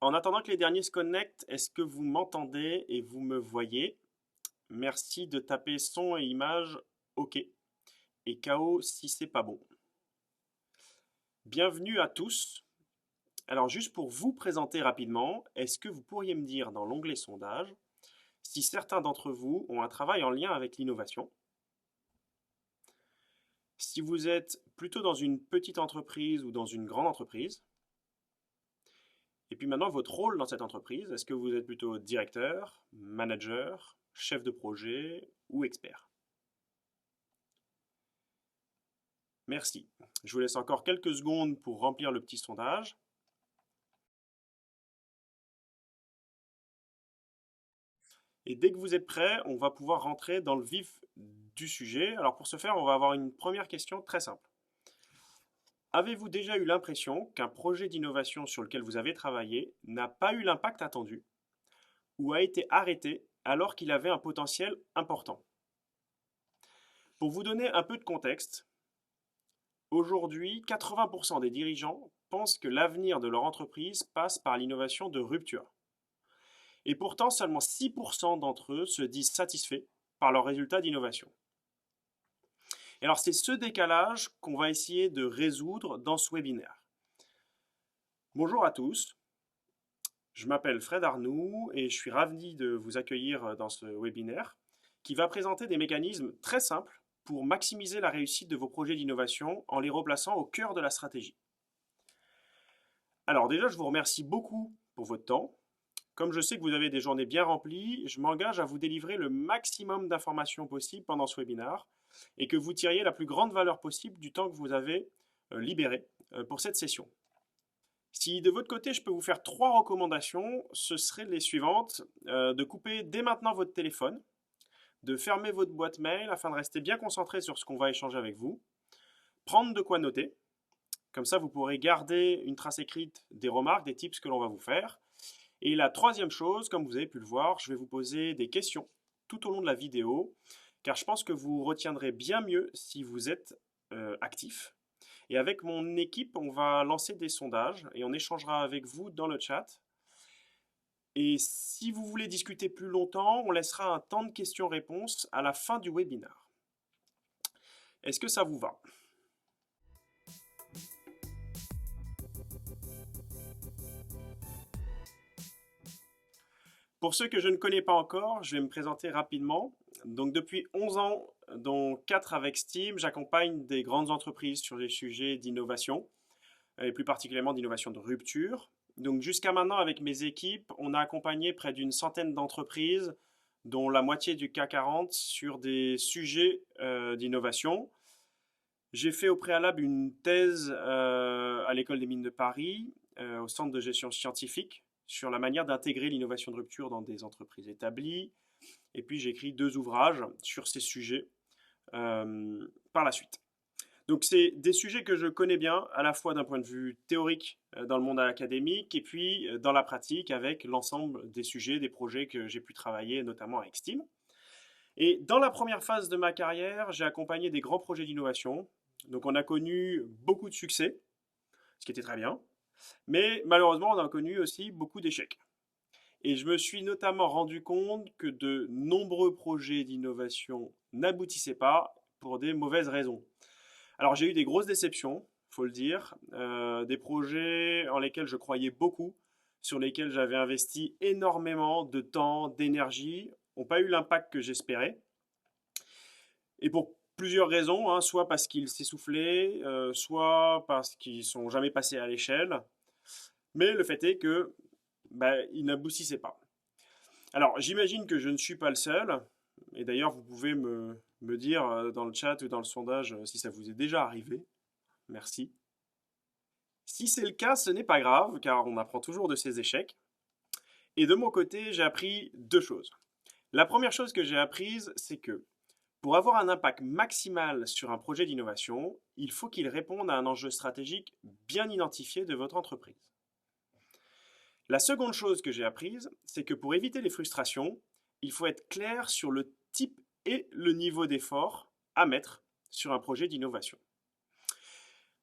En attendant que les derniers se connectent, est-ce que vous m'entendez et vous me voyez? Merci de taper son et image OK et KO si c'est pas bon. Bienvenue à tous. Alors juste pour vous présenter rapidement, est-ce que vous pourriez me dire dans l'onglet sondage si certains d'entre vous ont un travail en lien avec l'innovation? Si vous êtes plutôt dans une petite entreprise ou dans une grande entreprise? Et puis maintenant, votre rôle dans cette entreprise, est-ce que vous êtes plutôt directeur, manager, chef de projet ou expert? Merci. Je vous laisse encore quelques secondes pour remplir le petit sondage. Et dès que vous êtes prêts, on va pouvoir rentrer dans le vif du sujet. Alors pour ce faire, on va avoir une première question très simple. Avez-vous déjà eu l'impression qu'un projet d'innovation sur lequel vous avez travaillé n'a pas eu l'impact attendu ou a été arrêté alors qu'il avait un potentiel important? Pour vous donner un peu de contexte, aujourd'hui, 80% des dirigeants pensent que l'avenir de leur entreprise passe par l'innovation de rupture. Et pourtant, seulement 6% d'entre eux se disent satisfaits par leurs résultats d'innovation. Et alors, c'est ce décalage qu'on va essayer de résoudre dans ce webinaire. Bonjour à tous, je m'appelle Fred Arnoux et je suis ravi de vous accueillir dans ce webinaire qui va présenter des mécanismes très simples pour maximiser la réussite de vos projets d'innovation en les replaçant au cœur de la stratégie. Alors déjà, je vous remercie beaucoup pour votre temps. Comme je sais que vous avez des journées bien remplies, je m'engage à vous délivrer le maximum d'informations possible pendant ce webinaire et que vous tiriez la plus grande valeur possible du temps que vous avez libéré pour cette session. Si de votre côté, je peux vous faire 3 recommandations, ce seraient les suivantes. De couper dès maintenant votre téléphone, de fermer votre boîte mail afin de rester bien concentré sur ce qu'on va échanger avec vous, prendre de quoi noter, comme ça vous pourrez garder une trace écrite des remarques, des tips que l'on va vous faire. Et la troisième chose, comme vous avez pu le voir, je vais vous poser des questions tout au long de la vidéo, car je pense que vous retiendrez bien mieux si vous êtes actif. Et avec mon équipe, on va lancer des sondages et on échangera avec vous dans le chat. Et si vous voulez discuter plus longtemps, on laissera un temps de questions-réponses à la fin du webinaire. Est-ce que ça vous va? Pour ceux que je ne connais pas encore, je vais me présenter rapidement. Donc depuis 11 ans, dont 4 avec Steam, j'accompagne des grandes entreprises sur des sujets d'innovation, et plus particulièrement d'innovation de rupture. Donc jusqu'à maintenant, avec mes équipes, on a accompagné près d'une centaine d'entreprises, dont la moitié du CAC 40, sur des sujets d'innovation. J'ai fait au préalable une thèse à l'École des mines de Paris, au Centre de gestion scientifique, sur la manière d'intégrer l'innovation de rupture dans des entreprises établies. Et puis j'ai écrit 2 ouvrages sur ces sujets par la suite. Donc c'est des sujets que je connais bien, à la fois d'un point de vue théorique dans le monde académique et puis dans la pratique avec l'ensemble des sujets, des projets que j'ai pu travailler, notamment avec Steam. Et dans la première phase de ma carrière, j'ai accompagné des grands projets d'innovation. Donc on a connu beaucoup de succès, ce qui était très bien. Mais malheureusement, on a connu aussi beaucoup d'échecs. Et je me suis notamment rendu compte que de nombreux projets d'innovation n'aboutissaient pas pour des mauvaises raisons. Alors j'ai eu des grosses déceptions, faut le dire, des projets en lesquels je croyais beaucoup, sur lesquels j'avais investi énormément de temps, d'énergie, n'ont pas eu l'impact que j'espérais. Et pour plusieurs raisons, hein, soit parce qu'ils s'essoufflaient, soit parce qu'ils sont jamais passés à l'échelle. Mais le fait est que ils n'aboutissaient pas. Alors j'imagine que je ne suis pas le seul. Et d'ailleurs, vous pouvez me dire dans le chat ou dans le sondage si ça vous est déjà arrivé. Merci. Si c'est le cas, ce n'est pas grave, car on apprend toujours de ses échecs. Et de mon côté, j'ai appris 2 choses. La première chose que j'ai apprise, c'est que pour avoir un impact maximal sur un projet d'innovation, il faut qu'il réponde à un enjeu stratégique bien identifié de votre entreprise. La seconde chose que j'ai apprise, c'est que pour éviter les frustrations, il faut être clair sur le type et le niveau d'effort à mettre sur un projet d'innovation.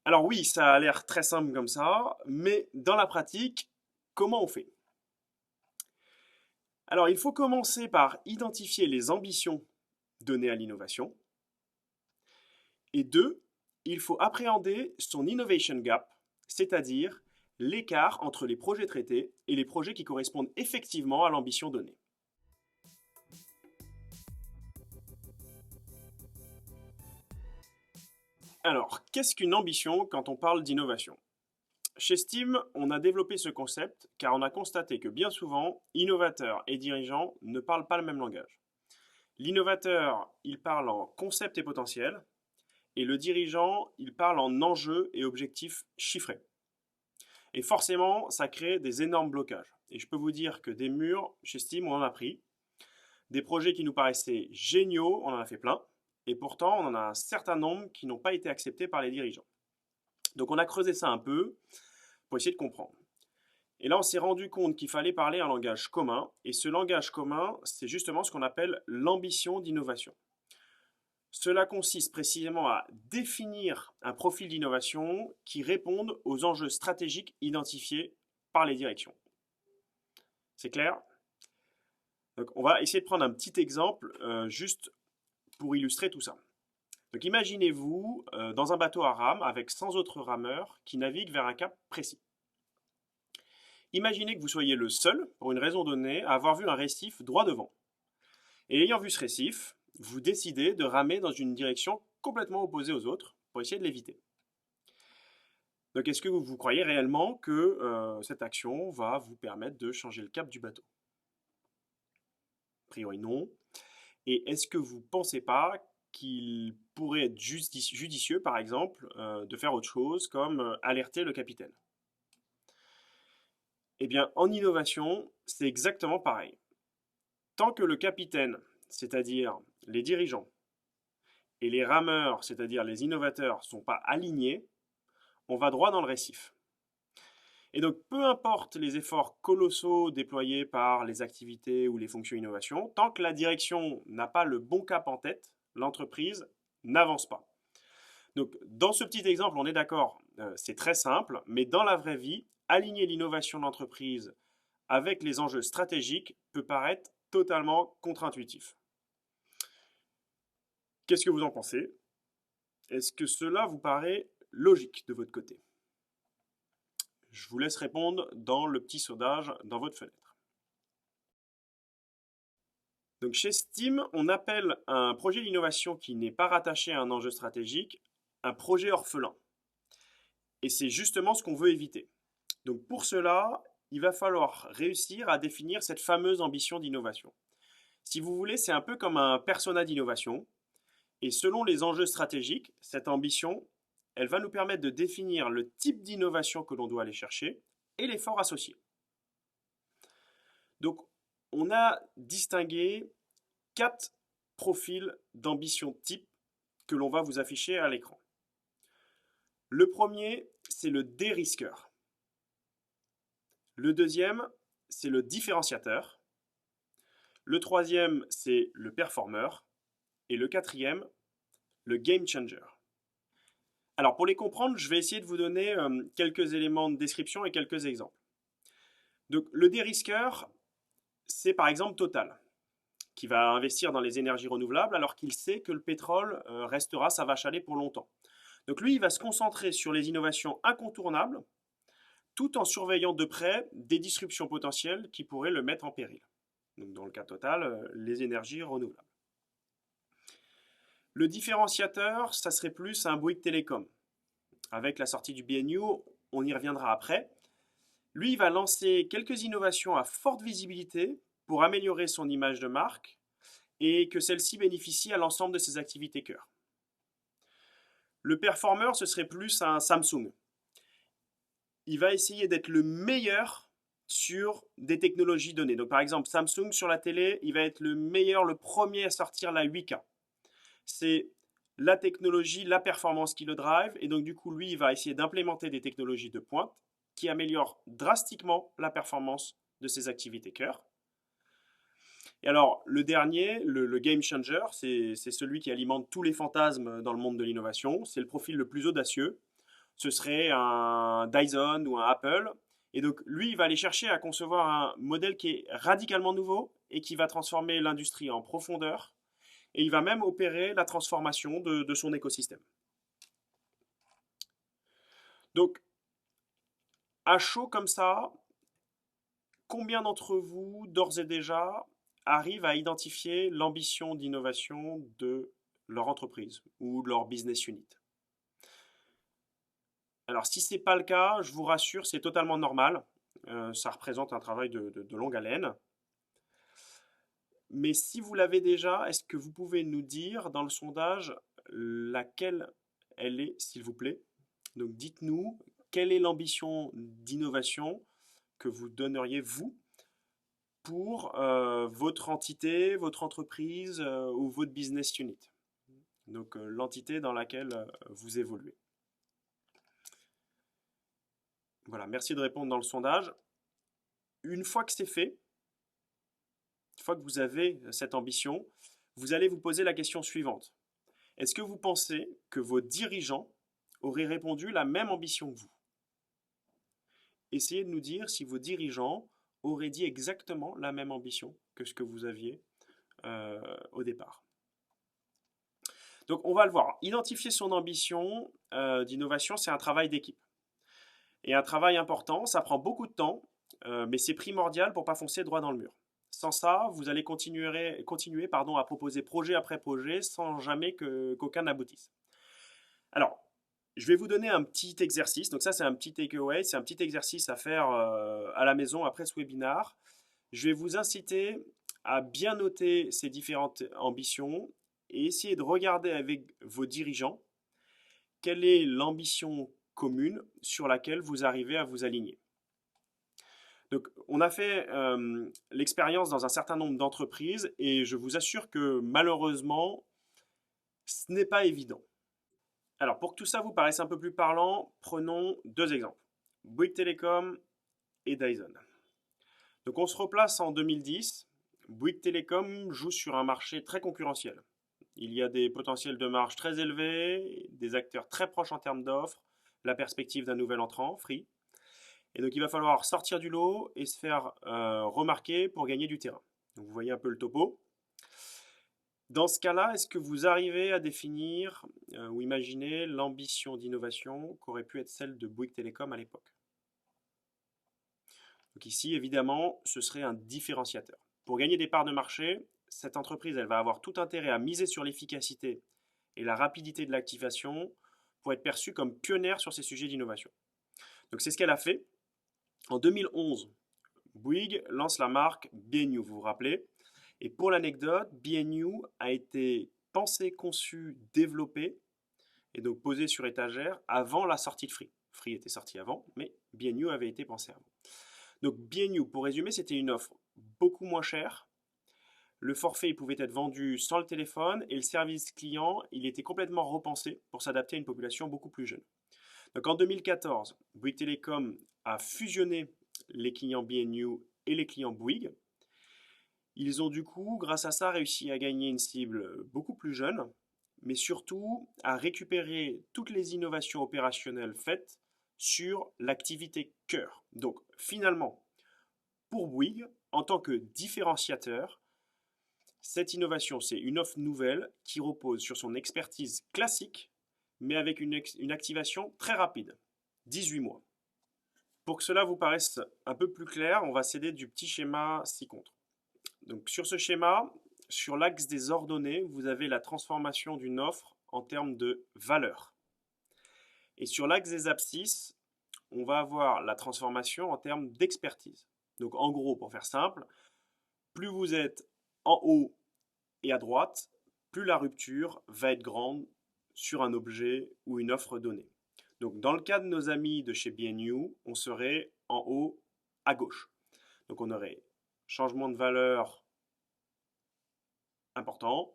Alors oui, ça a l'air très simple comme ça, mais dans la pratique, comment on fait? Alors, il faut commencer par identifier les ambitions données à l'innovation. Et deux, il faut appréhender son innovation gap, c'est-à-dire l'écart entre les projets traités et les projets qui correspondent effectivement à l'ambition donnée. Alors, qu'est-ce qu'une ambition quand on parle d'innovation? Chez Steam, on a développé ce concept car on a constaté que bien souvent, innovateurs et dirigeants ne parlent pas le même langage. L'innovateur, il parle en concept et potentiel, et le dirigeant, il parle en enjeux et objectifs chiffrés. Et forcément, ça crée des énormes blocages. Et je peux vous dire que des murs, chez Steam, on en a pris. Des projets qui nous paraissaient géniaux, on en a fait plein. Et pourtant, on en a un certain nombre qui n'ont pas été acceptés par les dirigeants. Donc on a creusé ça un peu pour essayer de comprendre. Et là, on s'est rendu compte qu'il fallait parler un langage commun. Et ce langage commun, c'est justement ce qu'on appelle l'ambition d'innovation. Cela consiste précisément à définir un profil d'innovation qui réponde aux enjeux stratégiques identifiés par les directions. C'est clair? Donc, on va essayer de prendre un petit exemple juste pour illustrer tout ça. Donc, imaginez-vous dans un bateau à rame avec 100 autres rameurs qui naviguent vers un cap précis. Imaginez que vous soyez le seul, pour une raison donnée, à avoir vu un récif droit devant. Et ayant vu ce récif, vous décidez de ramer dans une direction complètement opposée aux autres pour essayer de l'éviter. Donc est-ce que vous croyez réellement que cette action va vous permettre de changer le cap du bateau? A priori non. Et est-ce que vous ne pensez pas qu'il pourrait être judicieux, par exemple, de faire autre chose comme alerter le capitaine? Eh bien, en innovation, c'est exactement pareil. Tant que le capitaine, c'est-à-dire les dirigeants, et les rameurs, c'est-à-dire les innovateurs, ne sont pas alignés, on va droit dans le récif. Et donc, peu importe les efforts colossaux déployés par les activités ou les fonctions innovation, tant que la direction n'a pas le bon cap en tête, l'entreprise n'avance pas. Donc, dans ce petit exemple, on est d'accord, c'est très simple, mais dans la vraie vie, aligner l'innovation de l'entreprise avec les enjeux stratégiques peut paraître totalement contre-intuitif. Qu'est-ce que vous en pensez? Est-ce que cela vous paraît logique de votre côté? Je vous laisse répondre dans le petit sondage dans votre fenêtre. Donc chez Steam, on appelle un projet d'innovation qui n'est pas rattaché à un enjeu stratégique un projet orphelin. Et c'est justement ce qu'on veut éviter. Donc pour cela, il va falloir réussir à définir cette fameuse ambition d'innovation. Si vous voulez, c'est un peu comme un persona d'innovation. Et selon les enjeux stratégiques, cette ambition, elle va nous permettre de définir le type d'innovation que l'on doit aller chercher et l'effort associé. Donc, on a distingué 4 profils d'ambition type que l'on va vous afficher à l'écran. Le premier, c'est le dérisqueur. Le deuxième, c'est le différenciateur. Le troisième, c'est le performeur. Et le quatrième, le game changer. Alors pour les comprendre, je vais essayer de vous donner quelques éléments de description et quelques exemples. Donc le dérisqueur, c'est par exemple Total, qui va investir dans les énergies renouvelables alors qu'il sait que le pétrole restera sa vache à lait pour longtemps. Donc lui, il va se concentrer sur les innovations incontournables, tout en surveillant de près des disruptions potentielles qui pourraient le mettre en péril. Donc dans le cas Total, les énergies renouvelables. Le différenciateur, ça serait plus un Bouygues Télécom. Avec la sortie du BNU, on y reviendra après. Lui, il va lancer quelques innovations à forte visibilité pour améliorer son image de marque et que celle-ci bénéficie à l'ensemble de ses activités cœur. Le performeur, ce serait plus un Samsung. Il va essayer d'être le meilleur sur des technologies données. Donc par exemple, Samsung sur la télé, il va être le meilleur, le premier à sortir la 8K. C'est la technologie, la performance qui le drive, et donc du coup, lui, il va essayer d'implémenter des technologies de pointe qui améliorent drastiquement la performance de ses activités cœur. Et alors, le dernier, le game changer, c'est celui qui alimente tous les fantasmes dans le monde de l'innovation. C'est le profil le plus audacieux. Ce serait un Dyson ou un Apple. Et donc, lui, il va aller chercher à concevoir un modèle qui est radicalement nouveau et qui va transformer l'industrie en profondeur. Et il va même opérer la transformation de son écosystème. Donc, à chaud comme ça, combien d'entre vous, d'ores et déjà, arrivent à identifier l'ambition d'innovation de leur entreprise ou de leur business unit? Alors, si ce n'est pas le cas, je vous rassure, c'est totalement normal. Ça représente un travail de longue haleine. Mais si vous l'avez déjà, est-ce que vous pouvez nous dire dans le sondage laquelle elle est, s'il vous plaît? Donc dites-nous, quelle est l'ambition d'innovation que vous donneriez, vous, pour votre entité, votre entreprise ou votre business unit? Donc l'entité dans laquelle vous évoluez. Voilà, merci de répondre dans le sondage. Une fois que c'est fait, une fois que vous avez cette ambition, vous allez vous poser la question suivante. Est-ce que vous pensez que vos dirigeants auraient répondu la même ambition que vous? Essayez de nous dire si vos dirigeants auraient dit exactement la même ambition que ce que vous aviez au départ. Donc on va le voir. Identifier son ambition d'innovation, c'est un travail d'équipe. Et un travail important, ça prend beaucoup de temps, mais c'est primordial pour ne pas foncer droit dans le mur. Sans ça, vous allez continuer à proposer projet après projet sans jamais qu'aucun n'aboutisse. Alors, je vais vous donner un petit exercice. Donc ça, c'est un petit takeaway, c'est un petit exercice à faire à la maison après ce webinar. Je vais vous inciter à bien noter ces différentes ambitions et essayer de regarder avec vos dirigeants quelle est l'ambition commune sur laquelle vous arrivez à vous aligner. Donc, on a fait l'expérience dans un certain nombre d'entreprises et je vous assure que malheureusement, ce n'est pas évident. Alors, pour que tout ça vous paraisse un peu plus parlant, prenons deux exemples. Bouygues Telecom et Dyson. Donc, on se replace en 2010. Bouygues Telecom joue sur un marché très concurrentiel. Il y a des potentiels de marge très élevés, des acteurs très proches en termes d'offres, la perspective d'un nouvel entrant, Free. Et donc, il va falloir sortir du lot et se faire remarquer pour gagner du terrain. Donc, vous voyez un peu le topo. Dans ce cas-là, est-ce que vous arrivez à définir ou imaginer l'ambition d'innovation qu'aurait pu être celle de Bouygues Telecom à l'époque? Donc ici, évidemment, ce serait un différenciateur. Pour gagner des parts de marché, cette entreprise, elle va avoir tout intérêt à miser sur l'efficacité et la rapidité de l'activation pour être perçue comme pionnière sur ces sujets d'innovation. Donc c'est ce qu'elle a fait. En 2011, Bouygues lance la marque BNU, vous vous rappelez? Et pour l'anecdote, BNU a été pensé, conçu, développé et donc posé sur étagère avant la sortie de Free. Free était sorti avant, mais BNU avait été pensé avant. Donc BNU, pour résumer, c'était une offre beaucoup moins chère. Le forfait, il pouvait être vendu sans le téléphone et le service client, il était complètement repensé pour s'adapter à une population beaucoup plus jeune. Donc en 2014, Bouygues Telecom a fusionné les clients BNU et les clients Bouygues. Ils ont du coup, grâce à ça, réussi à gagner une cible beaucoup plus jeune, mais surtout à récupérer toutes les innovations opérationnelles faites sur l'activité cœur. Donc finalement, pour Bouygues, en tant que différenciateur, cette innovation, c'est une offre nouvelle qui repose sur son expertise classique, mais avec une activation très rapide, 18 mois. Pour que cela vous paraisse un peu plus clair, on va s'aider du petit schéma ci-contre. Donc sur ce schéma, sur l'axe des ordonnées, vous avez la transformation d'une offre en termes de valeur. Et sur l'axe des abscisses, on va avoir la transformation en termes d'expertise. Donc en gros, pour faire simple, plus vous êtes en haut et à droite, plus la rupture va être grande sur un objet ou une offre donnée. Donc dans le cas de nos amis de chez BNU, on serait en haut à gauche. Donc on aurait changement de valeur important,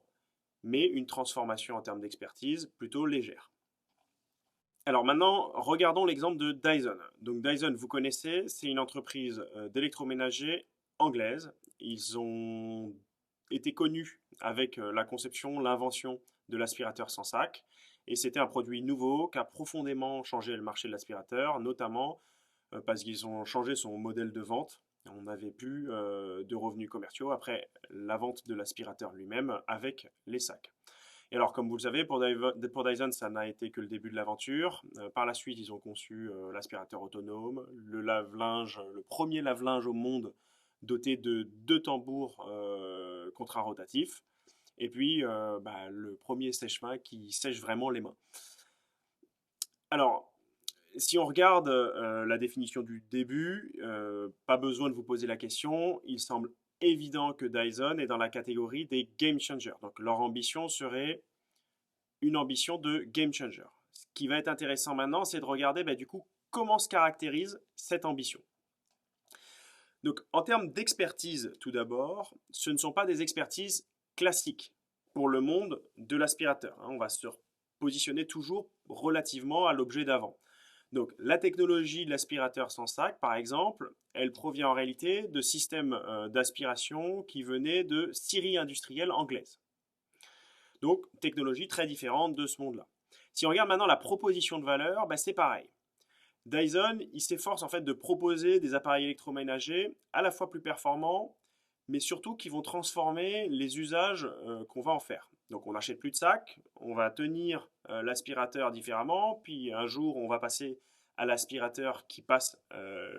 mais une transformation en termes d'expertise plutôt légère. Alors maintenant, regardons l'exemple de Dyson. Donc Dyson, vous connaissez, c'est une entreprise d'électroménager anglaise. Ils ont été connus avec la conception, l'invention de l'aspirateur sans sac. Et c'était un produit nouveau qui a profondément changé le marché de l'aspirateur, notamment parce qu'ils ont changé son modèle de vente. On n'avait plus de revenus commerciaux après la vente de l'aspirateur lui-même avec les sacs. Et alors, comme vous le savez, pour Dyson, ça n'a été que le début de l'aventure. Par la suite, ils ont conçu l'aspirateur autonome, le lave-linge, le premier lave-linge au monde doté de deux tambours contrarotatifs, et puis le premier sèche-main qui sèche vraiment les mains. Alors, si on regarde la définition du début, pas besoin de vous poser la question, il semble évident que Dyson est dans la catégorie des game changers. Donc leur ambition serait une ambition de game changer. Ce qui va être intéressant maintenant, c'est de regarder du coup comment se caractérise cette ambition. Donc en termes d'expertise, tout d'abord, ce ne sont pas des expertises classiques pour le monde de l'aspirateur. On va se positionner toujours relativement à l'objet d'avant. Donc la technologie de l'aspirateur sans sac, par exemple, elle provient en réalité de systèmes d'aspiration qui venaient de scieries industrielles anglaises. Donc technologie très différente de ce monde-là. Si on regarde maintenant la proposition de valeur, c'est pareil. Dyson, il s'efforce en fait de proposer des appareils électroménagers à la fois plus performants, mais surtout qui vont transformer les usages qu'on va en faire. Donc on n'achète plus de sacs, on va tenir l'aspirateur différemment, puis un jour on va passer à l'aspirateur qui passe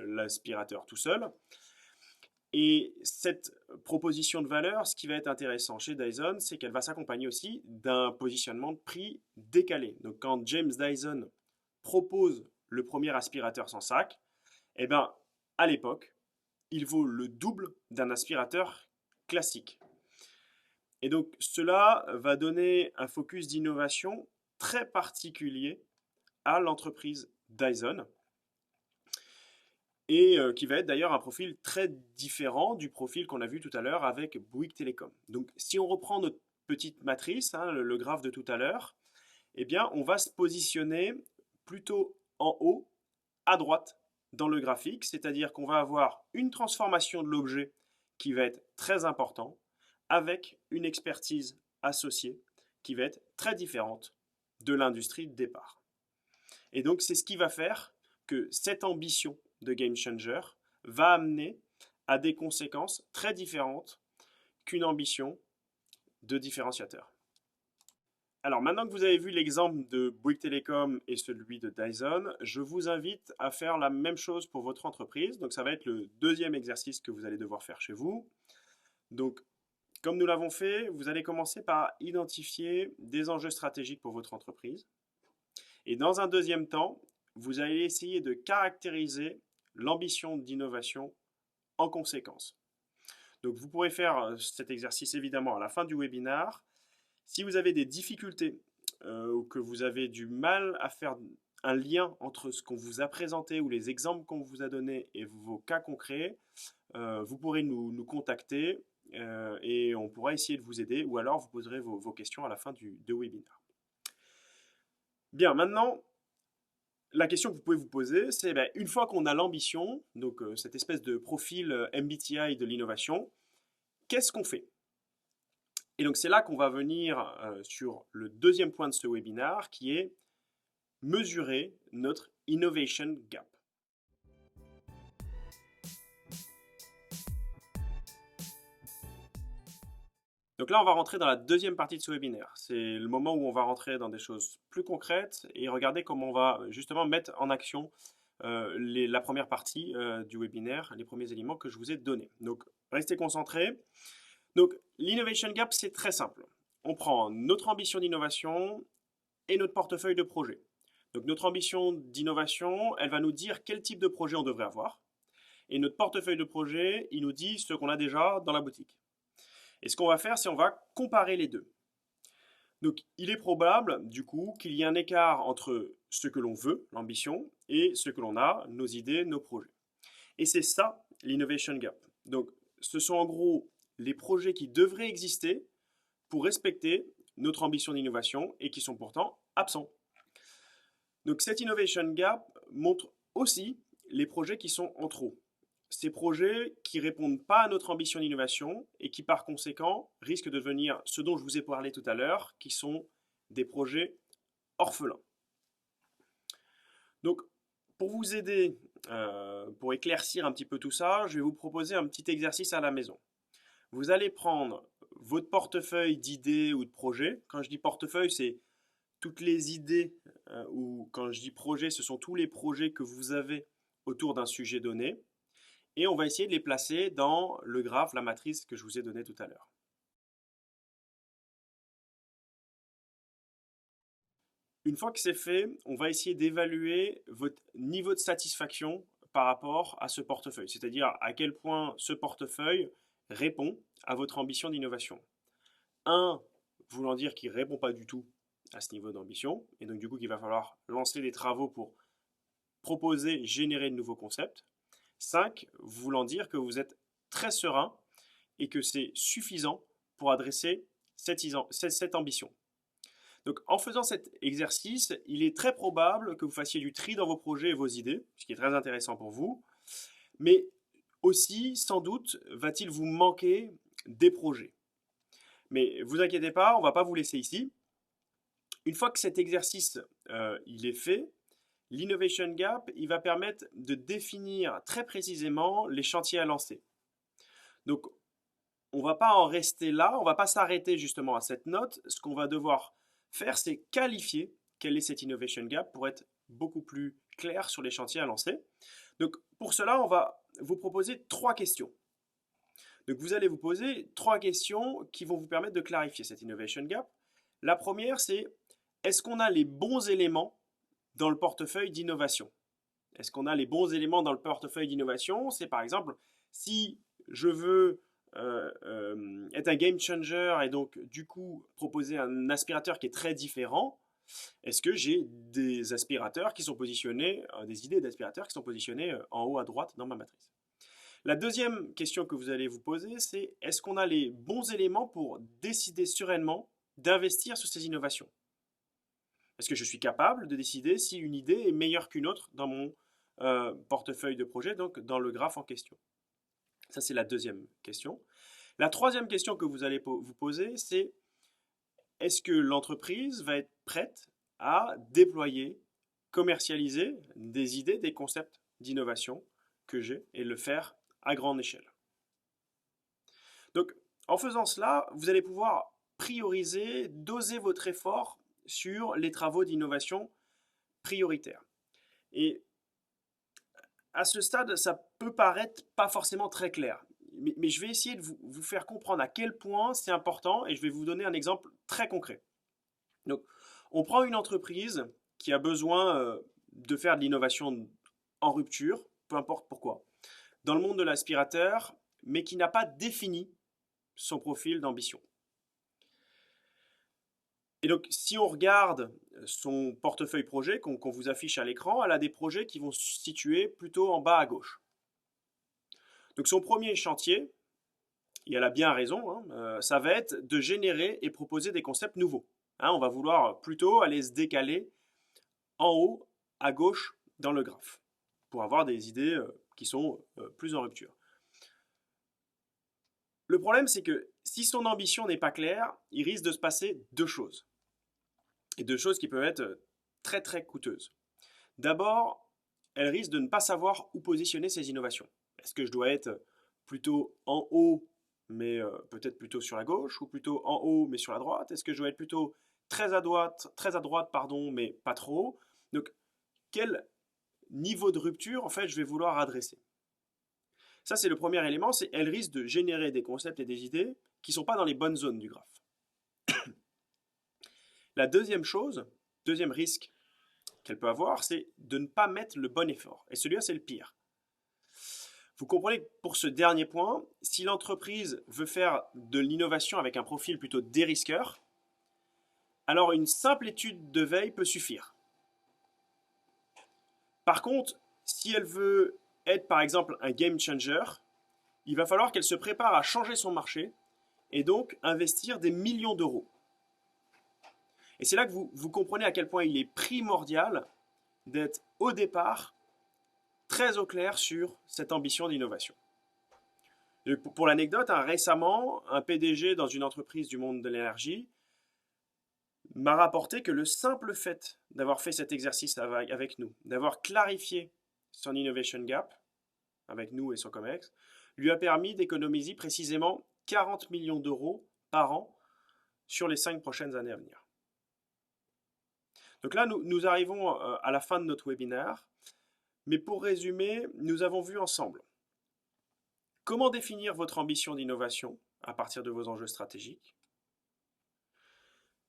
l'aspirateur tout seul. Et cette proposition de valeur, ce qui va être intéressant chez Dyson, c'est qu'elle va s'accompagner aussi d'un positionnement de prix décalé. Donc quand James Dyson propose le premier aspirateur sans sac, à l'époque, il vaut le double d'un aspirateur classique. Et donc cela va donner un focus d'innovation très particulier à l'entreprise Dyson, et qui va être d'ailleurs un profil très différent du profil qu'on a vu tout à l'heure avec Bouygues Telecom. Donc si on reprend notre petite matrice, le graphe de tout à l'heure, on va se positionner plutôt en haut, à droite, dans le graphique, c'est-à-dire qu'on va avoir une transformation de l'objet qui va être très important, avec une expertise associée qui va être très différente de l'industrie de départ. Et donc c'est ce qui va faire que cette ambition de game changer va amener à des conséquences très différentes qu'une ambition de différenciateur. Alors maintenant que vous avez vu l'exemple de Bouygues Telecom et celui de Dyson, je vous invite à faire la même chose pour votre entreprise. Donc ça va être le deuxième exercice que vous allez devoir faire chez vous. Donc comme nous l'avons fait, vous allez commencer par identifier des enjeux stratégiques pour votre entreprise. Et dans un deuxième temps, vous allez essayer de caractériser l'ambition d'innovation en conséquence. Donc vous pourrez faire cet exercice évidemment à la fin du webinaire. Si vous avez des difficultés ou que vous avez du mal à faire un lien entre ce qu'on vous a présenté ou les exemples qu'on vous a donnés et vos cas concrets, vous pourrez nous contacter et on pourra essayer de vous aider, ou alors vous poserez vos questions à la fin du webinaire. Bien, maintenant, la question que vous pouvez vous poser, c'est une fois qu'on a l'ambition, donc cette espèce de profil MBTI de l'innovation, qu'est-ce qu'on fait? Et donc c'est là qu'on va venir sur le deuxième point de ce webinaire, qui est mesurer notre innovation gap. Donc là, on va rentrer dans la deuxième partie de ce webinaire. C'est le moment où on va rentrer dans des choses plus concrètes et regarder comment on va justement mettre en action la première partie du webinaire, les premiers éléments que je vous ai donnés. Donc, restez concentrés. Donc, l'innovation gap, c'est très simple. On prend notre ambition d'innovation et notre portefeuille de projets. Donc, notre ambition d'innovation, elle va nous dire quel type de projet on devrait avoir. Et notre portefeuille de projet, il nous dit ce qu'on a déjà dans la boutique. Et ce qu'on va faire, c'est on va comparer les deux. Donc, il est probable, du coup, qu'il y ait un écart entre ce que l'on veut, l'ambition, et ce que l'on a, nos idées, nos projets. Et c'est ça, l'innovation gap. Donc, ce sont en gros les projets qui devraient exister pour respecter notre ambition d'innovation et qui sont pourtant absents. Donc, cette innovation gap montre aussi les projets qui sont en trop. Ces projets qui ne répondent pas à notre ambition d'innovation et qui par conséquent risquent de devenir ce dont je vous ai parlé tout à l'heure, qui sont des projets orphelins. Donc pour vous aider pour éclaircir un petit peu tout ça, je vais vous proposer un petit exercice à la maison. Vous allez prendre votre portefeuille d'idées ou de projets. Quand je dis portefeuille, c'est toutes les idées, ou quand je dis projet, ce sont tous les projets que vous avez autour d'un sujet donné. Et on va essayer de les placer dans le graphe, la matrice que je vous ai donnée tout à l'heure. Une fois que c'est fait, on va essayer d'évaluer votre niveau de satisfaction par rapport à ce portefeuille, c'est-à-dire à quel point ce portefeuille répond à votre ambition d'innovation. Un, voulant dire qu'il ne répond pas du tout à ce niveau d'ambition, et donc du coup qu'il va falloir lancer des travaux pour proposer, générer de nouveaux concepts. 5, voulant dire que vous êtes très serein et que c'est suffisant pour adresser cette ambition. Donc en faisant cet exercice, il est très probable que vous fassiez du tri dans vos projets et vos idées, ce qui est très intéressant pour vous, mais aussi, sans doute, va-t-il vous manquer des projets. Mais vous inquiétez pas, on ne va pas vous laisser ici. Une fois que cet exercice il est fait, l'Innovation Gap, il va permettre de définir très précisément les chantiers à lancer. Donc, on ne va pas en rester là, on ne va pas s'arrêter justement à cette note. Ce qu'on va devoir faire, c'est qualifier quelle est cette Innovation Gap pour être beaucoup plus clair sur les chantiers à lancer. Donc, pour cela, on va vous proposer 3 questions. Donc, vous allez vous poser 3 questions qui vont vous permettre de clarifier cette Innovation Gap. La première, c'est est-ce qu'on a les bons éléments dans le portefeuille d'innovation? Est-ce qu'on a les bons éléments dans le portefeuille d'innovation? C'est par exemple, si je veux être un game changer et donc du coup proposer un aspirateur qui est très différent, est-ce que j'ai des aspirateurs qui sont positionnés, des idées d'aspirateurs qui sont positionnés en haut à droite dans ma matrice? La deuxième question que vous allez vous poser, c'est est-ce qu'on a les bons éléments pour décider sereinement d'investir sur ces innovations? Est-ce que je suis capable de décider si une idée est meilleure qu'une autre dans mon portefeuille de projet, donc dans le graphe en question? Ça, c'est la deuxième question. La troisième question que vous allez vous poser, c'est est-ce que l'entreprise va être prête à déployer, commercialiser des idées, des concepts d'innovation que j'ai et le faire à grande échelle? Donc, en faisant cela, vous allez pouvoir prioriser, doser votre effort sur les travaux d'innovation prioritaires. Et à ce stade, ça peut paraître pas forcément très clair, mais je vais essayer de vous faire comprendre à quel point c'est important et je vais vous donner un exemple très concret. Donc, on prend une entreprise qui a besoin de faire de l'innovation en rupture, peu importe pourquoi, dans le monde de l'aspirateur, mais qui n'a pas défini son profil d'ambition. Et donc, si on regarde son portefeuille projet qu'on vous affiche à l'écran, elle a des projets qui vont se situer plutôt en bas à gauche. Donc, son premier chantier, et elle a bien raison, ça va être de générer et proposer des concepts nouveaux. On va vouloir plutôt aller se décaler en haut à gauche dans le graphe pour avoir des idées qui sont plus en rupture. Le problème, c'est que si son ambition n'est pas claire, il risque de se passer deux choses. Et deux choses qui peuvent être très très coûteuses. D'abord, elle risque de ne pas savoir où positionner ses innovations. Est-ce que je dois être plutôt en haut, mais peut-être plutôt sur la gauche, ou plutôt en haut, mais sur la droite? Est-ce que je dois être plutôt très à droite, mais pas trop? Donc, quel niveau de rupture, en fait, je vais vouloir adresser? Ça, c'est le premier élément, c'est elle risque de générer des concepts et des idées qui ne sont pas dans les bonnes zones du graphe. La deuxième chose, deuxième risque qu'elle peut avoir, c'est de ne pas mettre le bon effort. Et celui-là, c'est le pire. Vous comprenez que pour ce dernier point, si l'entreprise veut faire de l'innovation avec un profil plutôt dérisqueur, alors une simple étude de veille peut suffire. Par contre, si elle veut être par exemple un game changer, il va falloir qu'elle se prépare à changer son marché et donc investir des millions d'euros. Et c'est là que vous comprenez à quel point il est primordial d'être au départ très au clair sur cette ambition d'innovation. Pour l'anecdote, récemment, un PDG dans une entreprise du monde de l'énergie m'a rapporté que le simple fait d'avoir fait cet exercice avec nous, d'avoir clarifié son Innovation Gap, avec nous et son COMEX, lui a permis d'économiser précisément 40 millions d'euros par an sur les 5 prochaines années à venir. Donc là, nous arrivons à la fin de notre webinaire, mais pour résumer, nous avons vu ensemble comment définir votre ambition d'innovation à partir de vos enjeux stratégiques,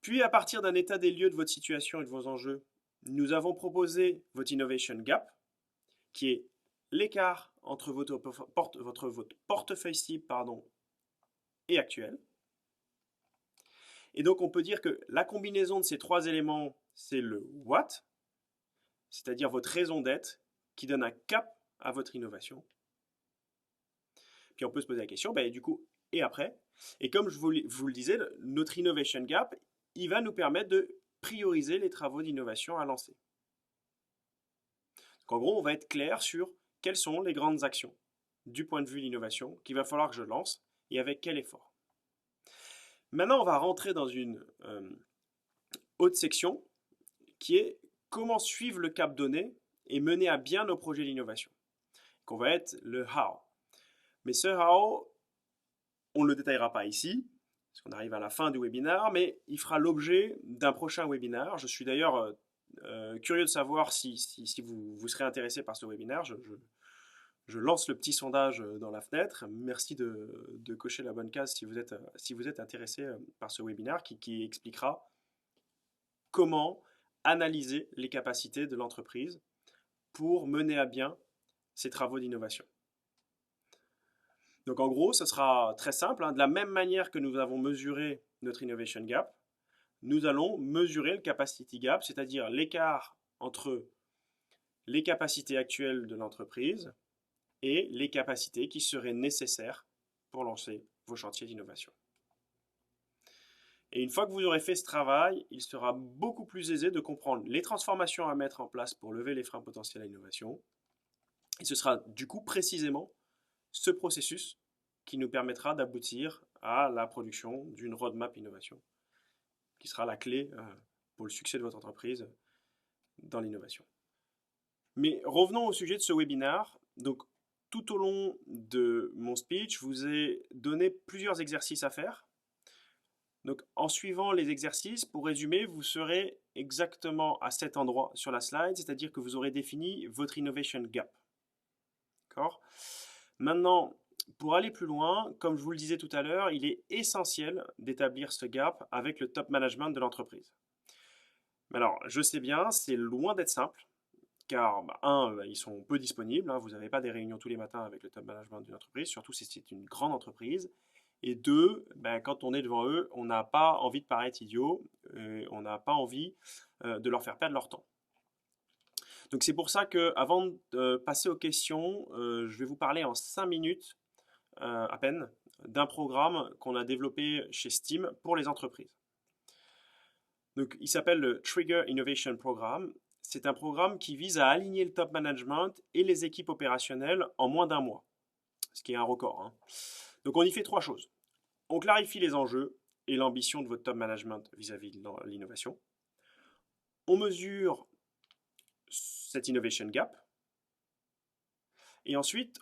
puis à partir d'un état des lieux de votre situation et de vos enjeux, nous avons proposé votre Innovation Gap, qui est l'écart entre votre portefeuille cible et actuel. Et donc on peut dire que la combinaison de ces 3 éléments, c'est le what, c'est-à-dire votre raison d'être, qui donne un cap à votre innovation. Puis on peut se poser la question, du coup, et après? Et comme je vous le disais, notre Innovation Gap, il va nous permettre de prioriser les travaux d'innovation à lancer. Donc en gros, on va être clair sur quelles sont les grandes actions du point de vue de l'innovation qu'il va falloir que je lance et avec quel effort. Maintenant, on va rentrer dans une autre section qui est comment suivre le cap donné et mener à bien nos projets d'innovation, qu'on va être le how. Mais ce how, on ne le détaillera pas ici, parce qu'on arrive à la fin du webinaire, mais il fera l'objet d'un prochain webinaire. Je suis d'ailleurs curieux de savoir si vous serez intéressé par ce webinaire. Je lance le petit sondage dans la fenêtre. Merci de cocher la bonne case si vous êtes intéressé par ce webinaire qui expliquera comment analyser les capacités de l'entreprise pour mener à bien ses travaux d'innovation. Donc en gros, ce sera très simple. De la même manière que nous avons mesuré notre Innovation Gap, nous allons mesurer le Capacity Gap, c'est-à-dire l'écart entre les capacités actuelles de l'entreprise et les capacités qui seraient nécessaires pour lancer vos chantiers d'innovation. Et une fois que vous aurez fait ce travail, il sera beaucoup plus aisé de comprendre les transformations à mettre en place pour lever les freins potentiels à l'innovation. Et ce sera du coup précisément ce processus qui nous permettra d'aboutir à la production d'une roadmap innovation, qui sera la clé pour le succès de votre entreprise dans l'innovation. Mais revenons au sujet de ce webinaire. Donc, tout au long de mon speech, je vous ai donné plusieurs exercices à faire. Donc, en suivant les exercices, pour résumer, vous serez exactement à cet endroit sur la slide, c'est-à-dire que vous aurez défini votre Innovation Gap. D'accord ? Maintenant, pour aller plus loin, comme je vous le disais tout à l'heure, il est essentiel d'établir ce gap avec le top management de l'entreprise. Mais alors, je sais bien, c'est loin d'être simple, car ils sont peu disponibles, vous n'avez pas des réunions tous les matins avec le top management d'une entreprise, surtout si c'est une grande entreprise. Et 2, quand on est devant eux, on n'a pas envie de paraître idiot, on n'a pas envie de leur faire perdre leur temps. Donc c'est pour ça qu'avant de passer aux questions, je vais vous parler en 5 minutes à peine d'un programme qu'on a développé chez Steam pour les entreprises. Donc il s'appelle le Trigger Innovation Program. C'est un programme qui vise à aligner le top management et les équipes opérationnelles en moins d'1 mois, ce qui est un record. Donc on y fait 3 choses. On clarifie les enjeux et l'ambition de votre top management vis-à-vis de l'innovation. On mesure cette innovation gap. Et ensuite,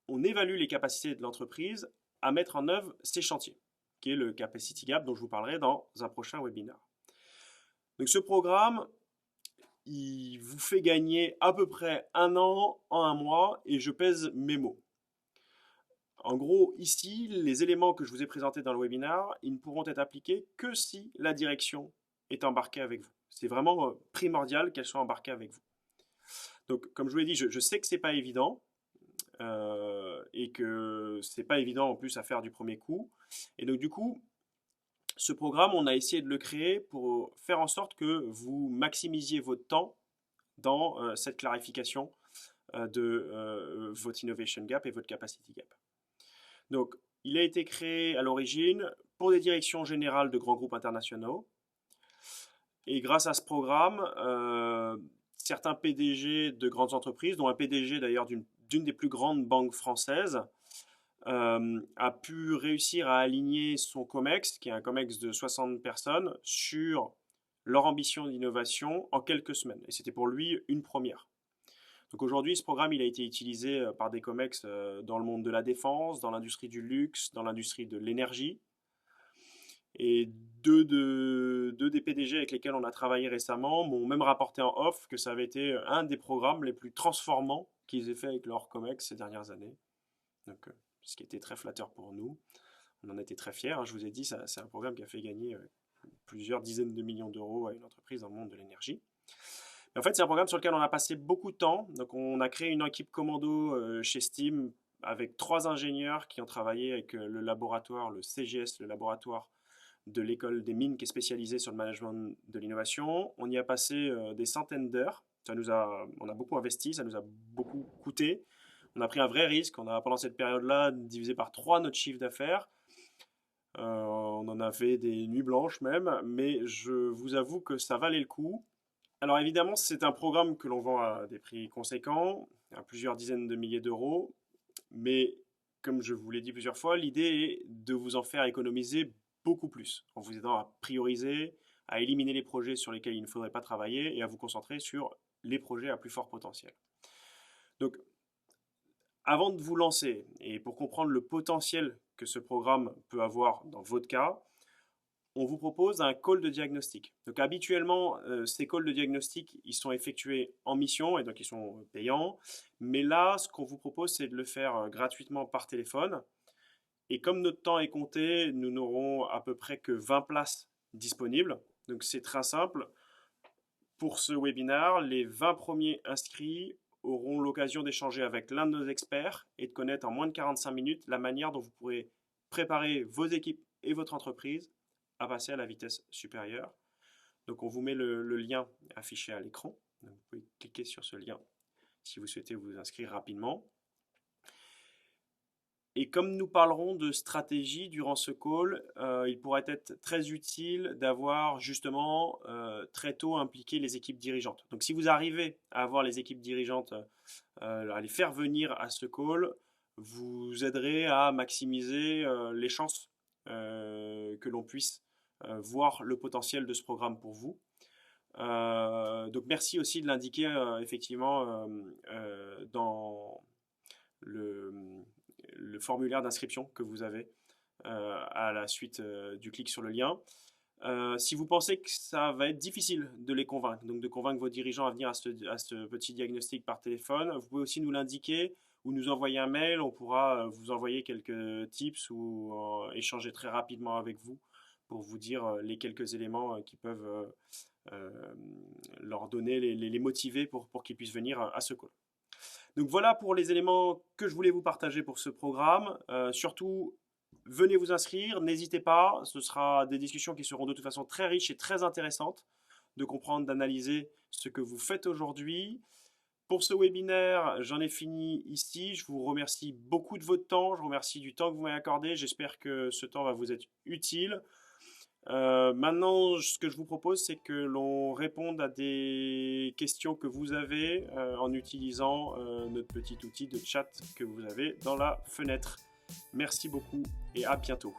on évalue les capacités de l'entreprise à mettre en œuvre ces chantiers, qui est le Capacity Gap dont je vous parlerai dans un prochain webinaire. Donc ce programme, il vous fait gagner à peu près 1 an en 1 mois, et je pèse mes mots. En gros, ici, les éléments que je vous ai présentés dans le webinaire, ils ne pourront être appliqués que si la direction est embarquée avec vous. C'est vraiment primordial qu'elle soit embarquée avec vous. Donc, comme je vous l'ai dit, je sais que ce n'est pas évident et que ce n'est pas évident en plus à faire du premier coup. Et donc, du coup, ce programme, on a essayé de le créer pour faire en sorte que vous maximisiez votre temps dans cette clarification de votre Innovation Gap et votre Capacity Gap. Donc, il a été créé à l'origine pour des directions générales de grands groupes internationaux. Et grâce à ce programme, certains PDG de grandes entreprises, dont un PDG d'ailleurs d'une des plus grandes banques françaises, a pu réussir à aligner son COMEX, qui est un COMEX de 60 personnes, sur leur ambition d'innovation en quelques semaines. Et c'était pour lui une première. Donc aujourd'hui, ce programme il a été utilisé par des COMEX dans le monde de la défense, dans l'industrie du luxe, dans l'industrie de l'énergie. Et deux des PDG avec lesquels on a travaillé récemment m'ont même rapporté en off que ça avait été un des programmes les plus transformants qu'ils aient fait avec leur COMEX ces dernières années. Donc, ce qui était très flatteur pour nous. On en était très fiers, hein. Je vous ai dit, c'est un programme qui a fait gagner plusieurs dizaines de millions d'euros à une entreprise dans le monde de l'énergie. En fait, c'est un programme sur lequel on a passé beaucoup de temps. Donc, on a créé une équipe commando chez Steam avec 3 ingénieurs qui ont travaillé avec le laboratoire, le CGS, le laboratoire de l'école des mines qui est spécialisée sur le management de l'innovation. On y a passé des centaines d'heures. On a beaucoup investi, ça nous a beaucoup coûté. On a pris un vrai risque. On a, pendant cette période-là, divisé par 3 notre chiffre d'affaires. On en a fait des nuits blanches même, mais je vous avoue que ça valait le coup. Alors évidemment, c'est un programme que l'on vend à des prix conséquents, à plusieurs dizaines de milliers d'euros, mais comme je vous l'ai dit plusieurs fois, l'idée est de vous en faire économiser beaucoup plus, en vous aidant à prioriser, à éliminer les projets sur lesquels il ne faudrait pas travailler et à vous concentrer sur les projets à plus fort potentiel. Donc, avant de vous lancer, et pour comprendre le potentiel que ce programme peut avoir dans votre cas, on vous propose un call de diagnostic. Donc habituellement, ces calls de diagnostic, ils sont effectués en mission et donc ils sont payants. Mais là, ce qu'on vous propose, c'est de le faire gratuitement par téléphone. Et comme notre temps est compté, nous n'aurons à peu près que 20 places disponibles. Donc c'est très simple. Pour ce webinaire, les 20 premiers inscrits auront l'occasion d'échanger avec l'un de nos experts et de connaître en moins de 45 minutes la manière dont vous pourrez préparer vos équipes et votre entreprise à passer à la vitesse supérieure. Donc on vous met le lien affiché à l'écran. Vous pouvez cliquer sur ce lien si vous souhaitez vous inscrire rapidement. Et comme nous parlerons de stratégie durant ce call, il pourrait être très utile d'avoir justement très tôt impliqué les équipes dirigeantes. Donc si vous arrivez à avoir les équipes dirigeantes, à les faire venir à ce call, vous aiderez à maximiser les chances que l'on puisse voir le potentiel de ce programme pour vous. Donc merci aussi de l'indiquer effectivement dans le formulaire d'inscription que vous avez à la suite du clic sur le lien. Si vous pensez que ça va être difficile de les convaincre, donc de convaincre vos dirigeants à venir à ce petit diagnostic par téléphone, vous pouvez aussi nous l'indiquer ou nous envoyer un mail. On pourra vous envoyer quelques tips ou échanger très rapidement avec vous pour vous dire les quelques éléments qui peuvent leur donner, les motiver pour qu'ils puissent venir à ce call. Donc voilà pour les éléments que je voulais vous partager pour ce programme. Surtout, venez vous inscrire, n'hésitez pas. Ce sera des discussions qui seront de toute façon très riches et très intéressantes de comprendre, d'analyser ce que vous faites aujourd'hui. Pour ce webinaire, j'en ai fini ici. Je vous remercie beaucoup de votre temps. Je vous remercie du temps que vous m'avez accordé. J'espère que ce temps va vous être utile. Maintenant, ce que je vous propose, c'est que l'on réponde à des questions que vous avez en utilisant notre petit outil de chat que vous avez dans la fenêtre. Merci beaucoup et à bientôt.